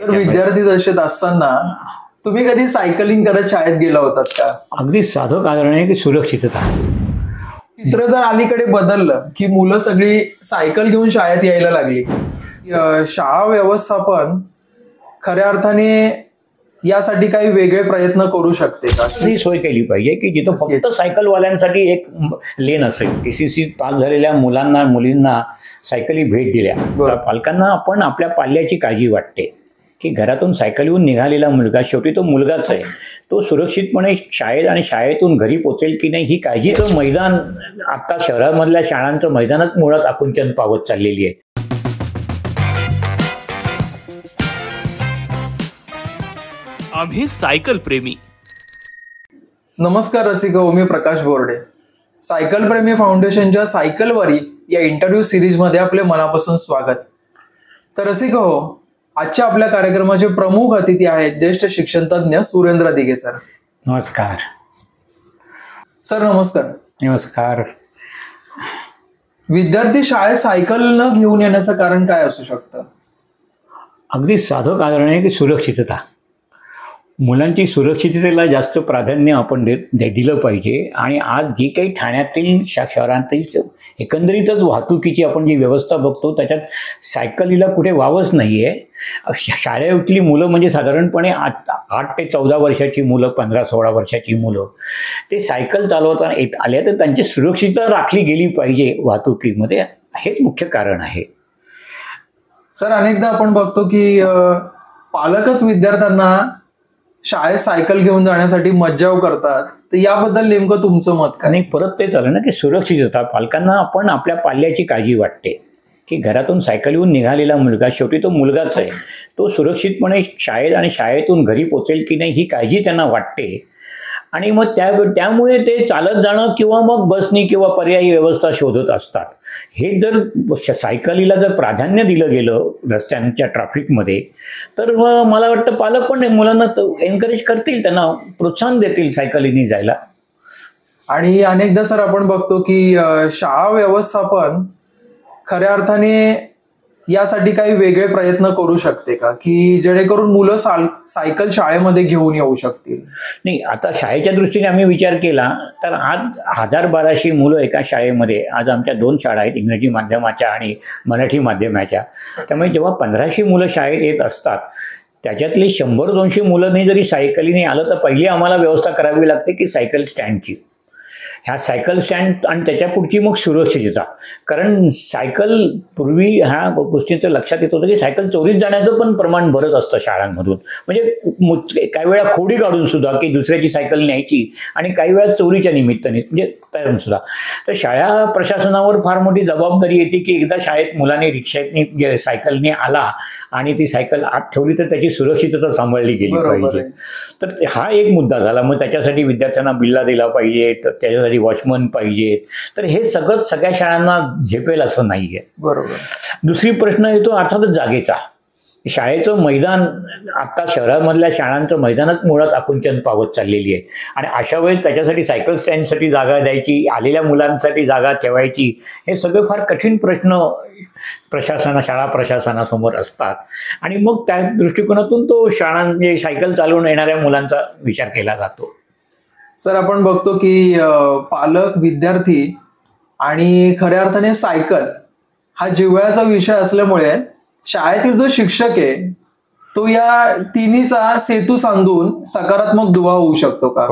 विद्यार्थी दशेत असताना तुम्ही कधी सायकलिंग करत शाळेत गेला होतात का? अगदी साधं कारण आहे की सुरक्षितता. चित्र जर अलीकडे बदललं की मुलं सगळी सायकल घेऊन शाळेत यायला लागली. शाळा व्यवस्थापन खऱ्या अर्थाने यासाठी काही वेगळे प्रयत्न करू शकते का? ही सोय केली पाहिजे की जिथं फक्त सायकलवाल्यांसाठी एक लेन असेल. एसीसी पास झालेल्या मुलांना मुलींना सायकली भेट दिल्या तर पालकांना आपण आपल्या पाल्याची काळजी वाटते की घरातून सायकल येऊन निघालेला मुलगा शेवटी तो मुलगाच आहे, तो सुरक्षितपणे शाळेत आणि शाळेतून घरी पोहोचेल की नाही ही काळजीचं मैदान आता शहरामधल्या शाळांचं मैदानच मुळात आकुंचन पावत चाललेली आहे. आम्ही सायकल प्रेमी. नमस्कार रसिक हो, मी प्रकाश बोर्डे. सायकल प्रेमी फाउंडेशनच्या सायकलवारी या इंटरव्ह्यू सिरीजमध्ये आपले मनापासून स्वागत. तर रसिक हो, आजच्या आपल्या कार्यक्रमाचे प्रमुख अतिथी आहेत ज्येष्ठ शिक्षण तज्ञ सुरेंद्र दिघे सर. नमस्कार सर. नमस्कार. नमस्कार. विद्यार्थी शाळेत सायकल न घेऊन येण्याचं कारण काय असू शकतं? अगदी साधं कारण आहे की सुरक्षितता. मुलांची सुरक्षिततेला जास्त प्राधान्य आपण दिलं पाहिजे. आणि आज जी काही ठाण्यातील शहरांतील एकंदरीतच वाहतुकीची आपण जी व्यवस्था बघतो त्याच्यात सायकलीला कुठे वावच नाही आहे. शाळेतली मुलं म्हणजे साधारणपणे 8 ते 14 वर्षाची मुलं, 15-16 वर्षाची मुलं ते सायकल चालवताना येत आले तर त्यांची सुरक्षितता राखली गेली पाहिजे वाहतुकीमध्ये, हेच मुख्य कारण आहे. सर, अनेकदा आपण बघतो की पालकच विद्यार्थ्यांना शाळेत सायकल घेऊन जाण्यासाठी मज्जाव करतात, तर याबद्दल नेमकं तुमचं मत काय? नाही, परत ते चालू ना की सुरक्षितता पालकांना आपण आपल्या पाल्याची काळजी वाटते की घरातून सायकल येऊन निघालेला मुलगा शेवटी तो मुलगाच आहे, तो सुरक्षितपणे शाळेत आणि शाळेतून घरी पोहोचेल की नाही ही काळजी त्यांना वाटते. आणि मग त्यामुळे ते चालत जाणं किंवा मग बसनी किंवा पर्यायी व्यवस्था शोधत असतात. हे जर सायकलीला जर प्राधान्य दिलं गेलं रस्त्यांच्या ट्रॅफिकमध्ये तर मला वाटतं पालक पण मुलांना एनकरेज करतील, त्यांना प्रोत्साहन देतील सायकलीने जायला. आणि अनेकदा सर आपण बघतो की शाळा व्यवस्थापन खऱ्या अर्थाने यासाठी काही वेगळे प्रयत्न करू शकते का, की जेणेकरून मुलं सायकल शाळेमध्ये घेऊन येऊ शकतील? नाही, आता शाळेच्या दृष्टीने आम्ही विचार केला तर आज 1000-1200 मुलं एका शाळेमध्ये, आज आमच्या 2 शाळा आहेत, इंग्रजी माध्यमाच्या आणि मराठी माध्यमाच्या. त्यामुळे जेव्हा 1500 मुलं शाळेत येत असतात त्याच्यातली 100-200 मुलांनी जरी सायकलीने आलं तर पहिली आम्हाला व्यवस्था करावी लागते की सायकल स्टँडची. ह्या सायकल स्टँड आणि त्याच्या पुढची मग सुरक्षितता. कारण सायकल पूर्वी ह्या गोष्टींचं लक्षात येत होतं की सायकल चोरीत जाण्याचं पण प्रमाण बरंच असतं शाळांमधून. म्हणजे काही वेळा खोडी काढून सुद्धा की दुसऱ्याची सायकल न्यायची आणि काही वेळा चोरीच्या निमित्ताने म्हणजे तयारून सुद्धा. तर शाळा प्रशासनावर फार मोठी जबाबदारी येते की एकदा शाळेत मुलाने रिक्षाने सायकलने आला आणि ती सायकल आत ठेवली तर त्याची सुरक्षितता सांभाळली गेली पाहिजे. तर हा एक मुद्दा झाला. मग त्याच्यासाठी विद्यार्थ्यांना बिल्ला दिला पाहिजे, त्याच्यासाठी वॉचमन पाहिजे. तर हे सगळ्या शाळांना झेपेल असं नाहीये. बरोबर. दुसरी प्रश्न येतो अर्थातच जागेचा. शाळेचं मैदान आता शहरामधल्या शाळांचं मैदानच मुळात आकुंचन पावत चाललेली आहे. आणि अशा वेळेस त्याच्यासाठी सायकल स्टँडसाठी जागा द्यायची, आलेल्या मुलांसाठी जागा ठेवायची, हे सगळे फार कठीण प्रश्न शाळा प्रशासनासमोर असतात. आणि मग त्या दृष्टिकोनातून तो शाळांचे सायकल चालवून येणाऱ्या मुलांचा विचार केला जातो. सर, आपण बघतो की पालक, विद्यार्थी आणि खऱ्या अर्थाने सायकल हा जिव्हाळ्याचा विषय असल्यामुळे शाळेतील जो शिक्षक आहे तो या तिन्हीचा सेतू सांधून सकारात्मक दुवा होऊ शकतो का?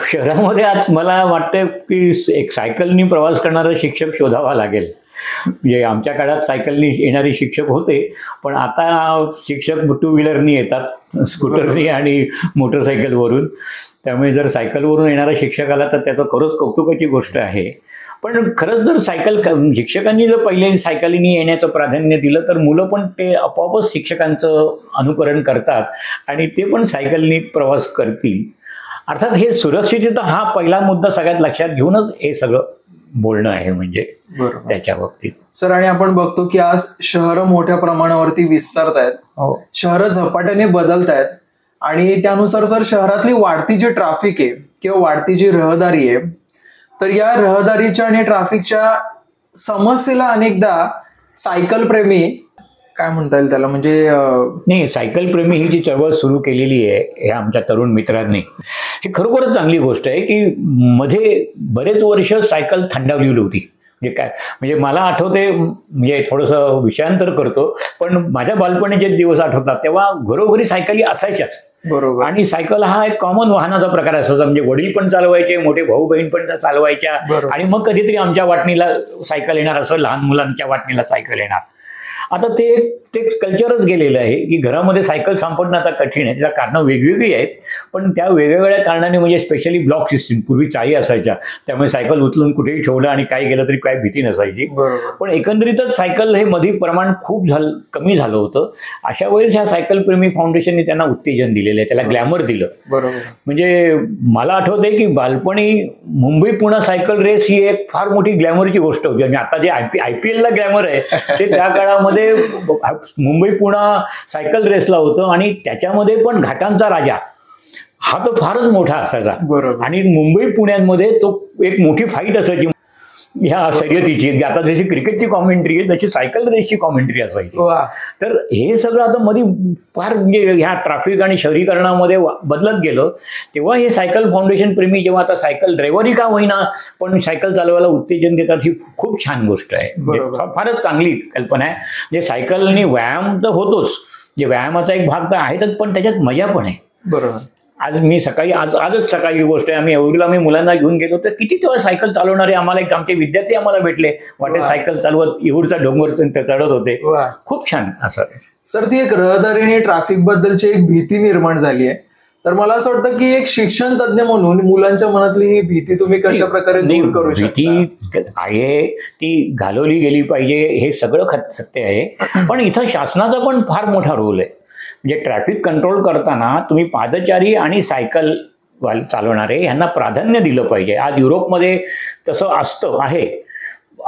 शहरामध्ये आज मला वाटतं की एक सायकलनी प्रवास करणारा शिक्षक शोधावा लागेल. म्हणजे आमच्या काळात सायकलनी येणारे शिक्षक होते, पण आता शिक्षक 2 व्हीलरनी येतात, स्कूटरनी आणि मोटरसायकलवरून. त्यामुळे जर सायकलवरून येणारा शिक्षक आला तर त्याचं खरंच कौतुकाची गोष्ट आहे. पण खरंच जर शिक्षकांनी जर पहिले सायकलीने येण्याचं प्राधान्य दिलं तर मुलं पण ते आपोआपच शिक्षकांचं अनुकरण करतात आणि ते पण सायकलनी प्रवास करतील. अर्थात हे सुरक्षितता हा पहिला मुद्दा सगळ्यात लक्षात घेऊनच हे सगळं बोलणं आहे म्हणजे त्याच्या बाबतीत. सर, आणि आपण बघतो की आज शहरं मोठ्या प्रमाणावरती विस्तारत आहेत, शहरं झपाट्याने बदलत आहेत आणि त्यानुसार सर शहरातली वाढती जी ट्रॅफिक आहे किंवा वाढती जी रहदारी आहे, तर या रहदारीच्या आणि ट्रॅफिकच्या समस्येला अनेकदा सायकल प्रेमी काय म्हणता येईल त्याला, म्हणजे नाही, सायकल प्रेमी ही जी चळवळ सुरू केलेली आहे ह्या आमच्या तरुण मित्रांनी, ही खरोखरच चांगली गोष्ट आहे की मध्ये बरेच वर्ष सायकल थंडावलेली होती. म्हणजे काय, म्हणजे मला आठवते, म्हणजे थोडंसं विषयांतर करतो, पण माझ्या बालपणीचे दिवस आठवतात तेव्हा घरोघरी सायकली असायच्याच. बरोबर. आणि सायकल हा एक कॉमन वाहनाचा प्रकार असायचा. म्हणजे वडील पण चालवायचे, मोठे भाऊ बहीण पण चालवायच्या, आणि मग कधीतरी आमच्या वाटणीला सायकल येणार, असं लहान मुलांच्या वाटणीला सायकल येणार. आता ते कल्चरच गेलेलं आहे की घरामध्ये सायकल सापडणं आता कठीण आहे. त्याला कारणं वेगवेगळी आहेत, पण त्या वेगवेगळ्या कारणाने, म्हणजे स्पेशली ब्लॉक सिस्टीम, पूर्वी चाळी असायच्या, त्यामुळे सायकल उचलून कुठेही ठेवलं आणि काय गेलं तरी काय भीती नसायची. पण एकंदरीतच सायकल हे मध्ये प्रमाण खूप कमी झालं होतं. अशा वेळेस ह्या सायकल प्रेमी फाउंडेशनने त्यांना उत्तेजन दिलेलं आहे, त्याला ग्लॅमर दिलं. म्हणजे मला आठवतंय की बालपणी मुंबई पुणे सायकल रेस ही एक फार मोठी ग्लॅमरची गोष्ट होती. आणि आता जे IPL ला ग्लॅमर आहे ते त्या काळामध्ये मुंबई पुणे सायकल रेसला होतं. आणि त्याच्यामध्ये पण घाटांचा राजा हा तो फारच मोठा असायचा. आणि मुंबई पुण्यामध्ये तो एक मोठी फाईट असायची ह्या शर्यतीची. आता जशी क्रिकेटची कॉमेंट्री आहे तशी सायकल रेसची कॉमेंट्री असायची. तर हे सगळं आता मध्ये फार, म्हणजे ह्या ट्रॅफिक आणि शहरीकरणामध्ये बदलत गेलं. तेव्हा हे सायकल फाउंडेशन प्रेमी जेव्हा आता सायकल ड्रायव्हरही का होईना पण सायकल चालवायला उत्तेजन देतात, ही खूप छान गोष्ट आहे. फारच चांगली कल्पना आहे. म्हणजे सायकलने व्यायाम तर होतोच, जे व्यायामाचा एक भाग तर आहेतच, पण त्याच्यात मजा पण आहे. बरोबर. आज मी सकाळी आजच सकाळी गोष्ट आहे, आम्ही एवढीला मी मुलांना घेऊन गेलो तर किती तेव्हा सायकल चालवणारे आम्हाला, एक आमचे विद्यार्थी आम्हाला भेटले, वाटे सायकल चालवत येऊरचा डोंगर चढत होते. खूप छान असं. सर, ती एक रहदारी ट्रॅफिक बद्दलची एक भीती निर्माण झाली आहे. तर मला असं वाटतं की एक शिक्षण तज्ञ म्हणून मुलांच्या मनातली ही भीती तुम्ही कशा प्रकारे दूर करू शकता? भीती आहे ती घालवली गेली पाहिजे, हे सगळं सत्य आहे. पण इथं शासनाचा पण फार मोठा रोल आहे. म्हणजे ट्रॅफिक कंट्रोल करताना तुम्ही पादचारी आणि सायकल चालवणारे यांना प्राधान्य दिलं पाहिजे. आज युरोपमध्ये तसं आहे.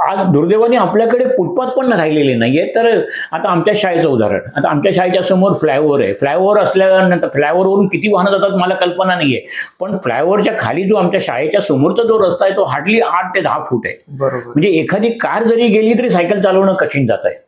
आज दुर्दैवाने आपल्याकडे फुटपाथ पण राहिलेले नाहीये. तर आता आमच्या शाळेचं उदाहरण, आता आमच्या शाळेच्या समोर फ्लायओव्हर आहे. फ्लायओव्हर असल्यानंतर फ्लायओव्हरवरून किती वाहनं जातात मला कल्पना नाहीये, पण फ्लायओव्हरच्या खाली जो आमच्या शाळेच्या समोरचा जो रस्ता आहे तो हार्डली 8 ते 10 फूट आहे. म्हणजे एखादी कार जरी गेली तरी सायकल चालवणं कठीण जात आहे.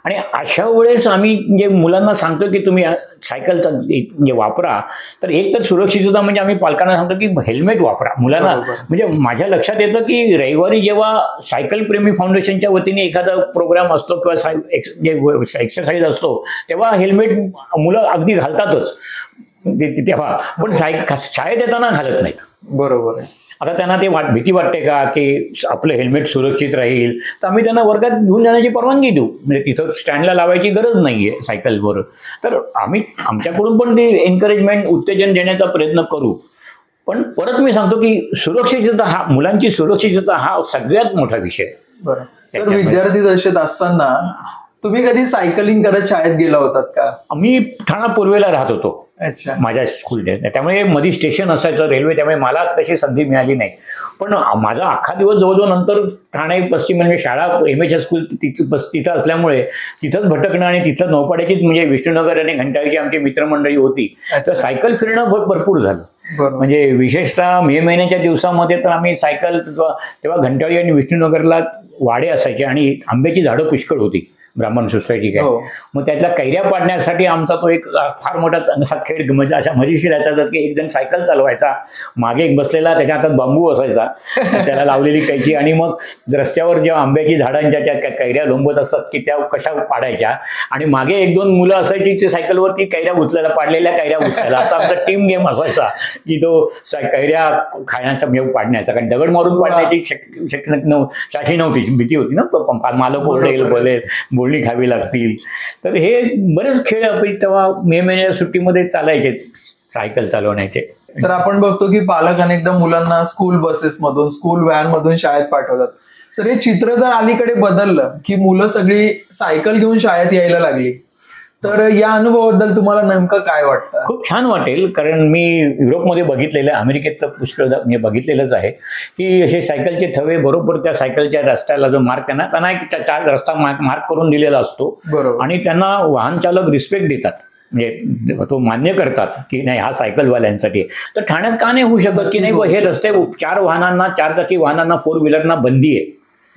आणि अशा वेळेस आम्ही म्हणजे मुलांना सांगतो की तुम्ही सायकलचा म्हणजे वापरा. तर एक तर सुरक्षितता म्हणजे आम्ही पालकांना सांगतो की हेल्मेट वापरा मुलांना. म्हणजे माझ्या लक्षात येतं की रविवारी जेव्हा सायकल प्रेमी फाउंडेशनच्या वतीने एखादा प्रोग्राम असतो किंवा एक्सरसाइज असतो तेव्हा हेल्मेट मुलं अगदी घालतातच तेव्हा, पण शाळेत येताना घालत नाहीत. बरोबर आहे. आता त्यांना ते भीती वाटते का की आपलं हेल्मेट सुरक्षित राहील, तर आम्ही त्यांना वर्गात घेऊन जाण्याची परवानगी देऊ. म्हणजे तिथं स्टँडला लावायची गरज नाहीये सायकलवर. तर आम्ही आमच्याकडून पण ते एन्करेजमेंट, उत्तेजन देण्याचा प्रयत्न करू. पण परत मी सांगतो की सुरक्षितता मुलांची सुरक्षितता हा सगळ्यात मोठा विषय. बरं सर, विद्यार्थी दशेत असताना तुम्ही कधी सायकलिंग करत शाळेत गेला होतात का? आम्ही ठाणा पूर्वेला राहत होतो. अच्छा. माझ्या स्कूल डेज, त्यामुळे मध्ये स्टेशन असायचं रेल्वे, त्यामुळे मला तशी संधी मिळाली नाही. पण माझा अख्खा दिवस जवळजवळ नंतर ठाणे पश्चिम म्हणजे शाळा MHS स्कूल तिथं असल्यामुळे तिथंच भटकणं आणि तिथं नौपाड्याचीच म्हणजे विष्णुनगर आणि घंटाळीची आमची मित्रमंडळी होती. तर सायकल फिरणं भरपूर झालं. म्हणजे विशेषतः मे महिन्याच्या दिवसामध्ये तर आम्ही सायकल, तेव्हा घंटाळी आणि विष्णुनगरला वाडे असायचे आणि आंब्याची झाडं पुष्कळ होती. ब्राह्मण सोसायटी काय, मग त्यातल्या कैऱ्या पाडण्यासाठी आमचा तो एक फार मोठा असा खेळ म्हणजे अशा मजेशीर याचा की एक जण सायकल चालवायचा, मागे एक बसलेला, त्याच्या हातात बांबू असायचा, त्याला लावलेली कैची, आणि मग रस्त्यावर जेव्हा आंब्याची झाडांच्या त्या कैऱ्या लोंबत असतात की त्या कशा पाडायच्या, आणि मागे 1-2 मुलं असायची ते सायकलवरती कैऱ्या उचलायला, पाडलेल्या कैऱ्या उचलायला, असा आमचा टीम गेम असायचा की तो कैऱ्या खाण्याचा म्हणजे पाडण्याचा. कारण दगड मारून पाडण्याची शाशी नव्हती, भीती होती ना, मालक ओरडेल, बोलेल, बोलणी खावी लागतील. तर हे बरेच खेळ आपण तेव्हा मे महिन्याच्या सुट्टीमध्ये चालायचे सायकल चालवण्याचे. सर, आपण बघतो की पालक अनेकदा मुलांना स्कूल बसेस मधून, स्कूल व्हॅन मधून शाळेत पाठवतात. सर, हे चित्र जर अलीकडे बदललं की मुलं सगळी सायकल घेऊन शाळेत यायला लागली, तर या अनुभवाबद्दल तुम्हाला नेमकं काय वाटतं? खूप छान वाटेल, कारण मी युरोपमध्ये बघितलेलं, अमेरिकेत तर पुष्कळ म्हणजे बघितलेलंच आहे की असे सायकलचे थवे बरोबर त्या सायकलच्या रस्त्याला जो मार्क त्यांना एक 4 रस्ता मार्क करून दिलेला असतो, आणि त्यांना वाहन चालक रिस्पेक्ट देतात, म्हणजे तो मान्य करतात की नाही हा सायकलवाल्यांसाठी. तर ठाण्यात का नाही होऊ शकत की नाही हे रस्ते 4 वाहनांना, 4 चाकी वाहनांना, 4 व्हीलरना बंदी आहे.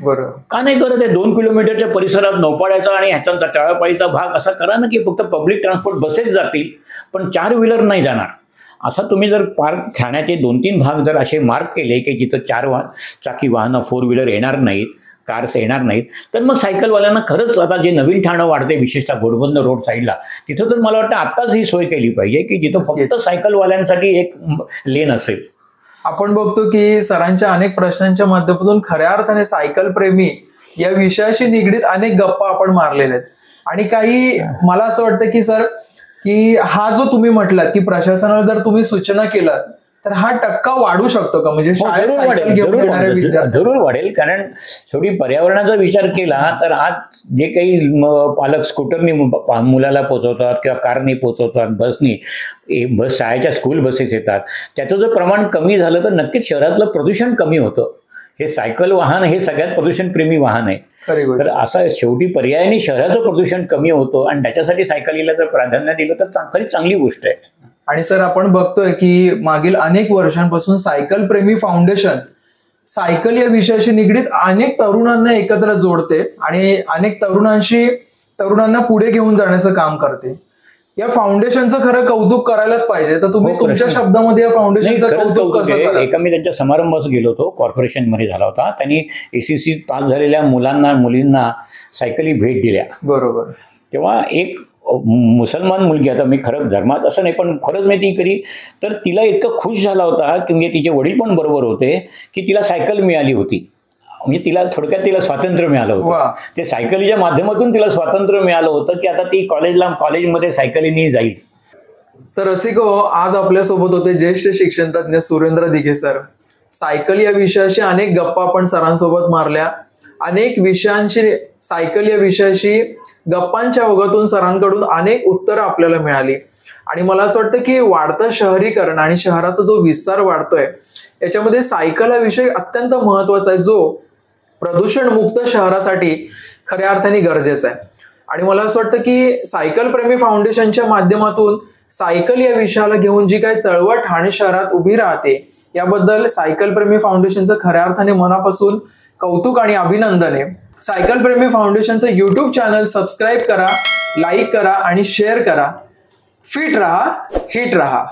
बरोबर. का नाही करत आहे? 2 किलोमीटरच्या परिसरात नौपाड्याचा आणि ह्याचा तळापाळीचा भाग असा करा ना की फक्त पब्लिक ट्रान्सपोर्ट बसेस जातील पण 4 व्हीलर नाही जाणार. असा तुम्ही जर पार्क ठाण्याचे 2-3 भाग जर असे मार्क केले की जिथं 4 चाकी वाहनं 4 व्हीलर येणार नाहीत, कार्स येणार नाहीत, तर मग सायकलवाल्यांना खरंच आता जे नवीन ठाणं वाढते विशेषतः घोडबंदर रोड साईडला तिथं तर मला वाटतं आत्ताच ही सोय केली पाहिजे की जिथं फक्त सायकलवाल्यांसाठी एक लेन असेल. आपण बघतो की सरांच्या अनेक प्रश्नांच्या माध्यमातून खऱ्या अर्थाने सायकल प्रेमी या विषयाशी निगडीत अनेक गप्पा आपण मारलेल्या आहेत. आणि काही मला असं वाटतं की सर की हा जो तुम्ही म्हटलात की प्रशासनाला जर तुम्ही सूचना केलात तर हा टक्का वाढू शकतो का? म्हणजे शाळेत सायकल घेऊन येणाऱ्या विद्यार्थ्यांचा? जरूर वाढेल. कारण शेवटी पर्यावरणाचा विचार केला तर आज जे काही पालक स्कूटरनी मुलाला पोहोचवतात किंवा कारनी पोहोचवतात, बस शाळेच्या स्कूल बसेस येतात, त्याचं जर प्रमाण कमी झालं तर नक्कीच शहरातलं प्रदूषण कमी होतं. हे सायकल वाहन हे सगळ्यात प्रदूषणप्रेमी वाहन आहे. तर असं शेवटी पर्यायाने शहराचं प्रदूषण कमी होतं आणि त्याच्यासाठी सायकलीला जर प्राधान्य दिलं तर खरीच चांगली गोष्ट आहे. आणि सर आपण बघतोय की मागील अनेक वर्षांपासून सायकल प्रेमी फाउंडेशन सायकल या विषयाशी निगडीत अनेक तरुणांना एकत्र जोडते आणि अनेक तरुणांना पुढे घेऊन जाण्याचं काम करते. या फाउंडेशनचं खरं कौतुक करायलाच पाहिजे. तर तुम्ही तुमच्या शब्दामध्ये या फाउंडेशनचं कौतुक कसं कराल? एका मी त्यांच्या समारंभास गेलो होतो, कॉर्पोरेशन मध्ये झाला होता. त्यांनी ACC पास झालेल्या मुलींना सायकली भेट दिल्या. बरोबर. तेव्हा एक मुसलमान मुलगी, आता मी खरं धर्मात असं नाही पण खरंच मी ती करी, तर तिला इतकं खुश झाला होता की म्हणजे तिचे वडील पण बरोबर होते की तिला सायकल मिळाली होती. म्हणजे तिला थोडक्यात तिला स्वातंत्र्य मिळालं होतं. ते सायकलीच्या माध्यमातून तिला स्वातंत्र्य मिळालं होतं की आता ती कॉलेजमध्ये सायकलीने जाईल. तर रसिको, आज आपल्यासोबत होते ज्येष्ठ शिक्षण तज्ञ सुरेंद्र दिघे सर. सायकल या विषयाशी अनेक गप्पा आपण सरांसोबत मारल्या. अनेक विषयांशी सायकल या विषयाशी गप्पांच्या ओघातून सरांकडून अनेक उत्तरं आपल्याला मिळाली. आणि मला असं वाटतं की वाढतं शहरीकरण आणि शहराचा जो विस्तार वाढतोय याच्यामध्ये सायकल हा विषय अत्यंत महत्वाचा आहे, जो प्रदूषणमुक्त शहरासाठी खऱ्या अर्थाने गरजेचा आहे. आणि मला असं वाटतं की सायकल प्रेमी फाउंडेशनच्या माध्यमातून सायकल या विषयाला घेऊन जी काही चळवळ ठाणे शहरात उभी राहते याबद्दल सायकल प्रेमी फाउंडेशनचं खऱ्या अर्थाने मनापासून कौतुक आणि अभिनंदन आहे. सायकल प्रेमी फाउंडेशनचं YouTube चॅनल सबस्क्राईब करा, लाईक करा आणि शेअर करा. फिट रहा, हिट रहा.